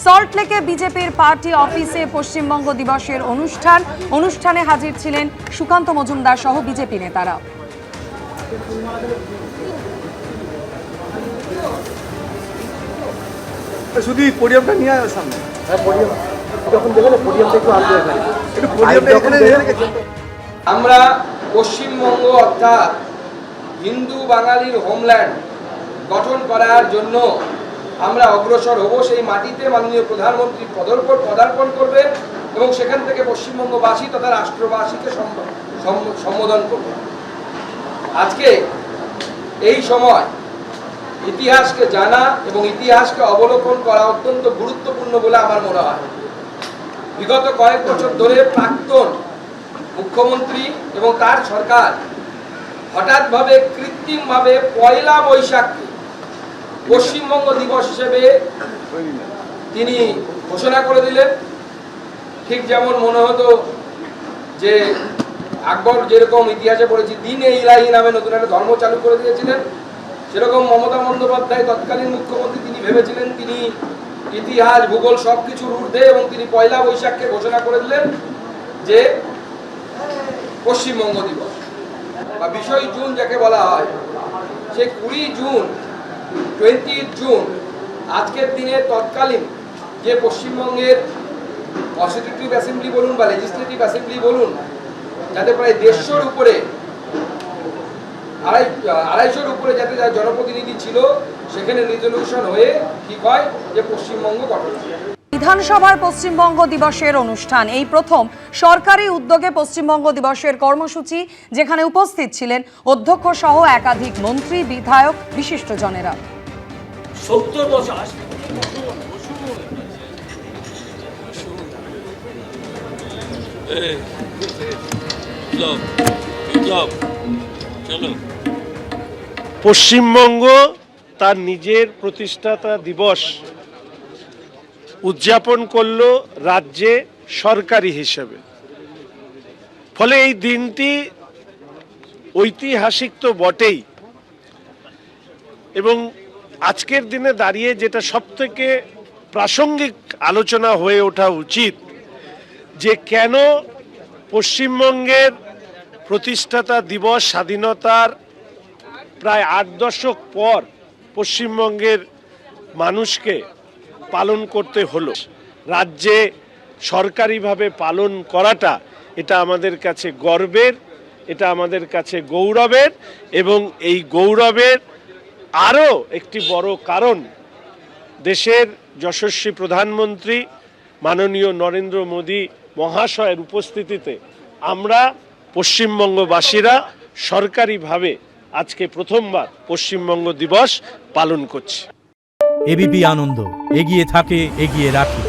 সল্টলেকে বিজেপির পার্টি অফিসে পশ্চিমবঙ্গ দিবসের অনুষ্ঠানে হাজির ছিলেন সুকান্ত মজুমদার সহ বিজেপি নেতারা। শুধু পোডিয়ামটা নিয়ে আয় সামনে। হ্যাঁ, পোডিয়াম যখন দেখবেন পোডিয়ামটা একটু আনতে হবে, একটু পোডিয়ামটা এখানে রেখে। আমরা পশ্চিমবঙ্গ অর্থাৎ হিন্দু বাঙালির হোমল্যান্ড গঠন করার জন্য আমরা অগ্রসর হব। সেই মাটিতে মাননীয় প্রধানমন্ত্রী পদার্পণ করবেন এবং সেখান থেকে পশ্চিমবঙ্গবাসী তথা রাষ্ট্রবাসীকে সম্বোধন করবে। আজকে এই সময় ইতিহাসকে জানা এবং ইতিহাসকে অবলোকন করা অত্যন্ত গুরুত্বপূর্ণ বলে আমার মনে হয়। বিগত কয়েক বছর ধরে প্রাক্তন মুখ্যমন্ত্রী এবং তার সরকার হঠাৎভাবে কৃত্রিমভাবে পয়লা বৈশাখকে পশ্চিমবঙ্গ দিবস হিসেবে তিনি ঘোষণা করে দিলেন। ঠিক যেমন মনে হতো যে আকবর যেরকম ইতিহাসে পড়েছি দিনে ইলাহি নামে নতুন একটা ধর্ম চালু করে দিয়েছিলেন, সেরকম মমতা বন্দ্যোপাধ্যায় তৎকালীন মুখ্যমন্ত্রী তিনি ভেবেছিলেন তিনি ইতিহাস ভূগোল সবকিছুর ঊর্ধ্বে এবং তিনি পয়লা বৈশাখকে ঘোষণা করে দিলেন যে পশ্চিমবঙ্গ দিবস বা 20 জুন যাকে বলা হয়। সে 20 জুন 20 জুন আজকের দিনে তৎকালীন যে পশ্চিমবঙ্গের কনস্টিটিউটিভ অ্যাসেম্বলি বলুন বা লেজিসলেটিভ অ্যাসেম্বলি বলুন, যাতে প্রায় 150-র উপরে 250-র উপরে যাতে যার জনপ্রতিনিধি ছিল, সেখানে রেজলিউশন হয়ে ঠিক হয় যে পশ্চিমবঙ্গ গঠন। বিধানসভায় পশ্চিমবঙ্গ দিবসের অনুষ্ঠান এই প্রথম সরকারি উদ্যোগে পশ্চিমবঙ্গ দিবসের কর্মসূচি, যেখানে উপস্থিত ছিলেন অধ্যক্ষ সহ একাধিক মন্ত্রী, বিধায়ক, বিশিষ্টজনেরা। 70 বছর পশ্চিমবঙ্গ তার নিজের প্রতিষ্ঠাতা দিবস উদযাপন করল রাজ্যে সরকারি হিসেবে। ফলে এই দিনটি ঐতিহাসিক তো বটেই, এবং আজকের দিনে দাঁড়িয়ে যেটা সবথেকে প্রাসঙ্গিক আলোচনা হয়ে ওঠা উচিত যে কেন পশ্চিমবঙ্গের প্রতিষ্ঠাতা দিবস স্বাধীনতার প্রায় 8 দশক পর পশ্চিমবঙ্গের মানুষকে পালন করতে হলো। রাজ্যে সরকারিভাবে পালন করাটা এটা আমাদের কাছে গর্বের, এটা আমাদের কাছে গৌরবের, এবং এই গৌরবের আরও একটি বড় কারণ দেশের যশস্বী প্রধানমন্ত্রী মাননীয় নরেন্দ্র মোদী মহাশয়ের উপস্থিতিতে আমরা পশ্চিমবঙ্গবাসীরা সরকারিভাবে আজকে প্রথমবার পশ্চিমবঙ্গ দিবস পালন করছি। এবিপি আনন্দ, এগিয়ে থাকে, এগিয়ে রাখি।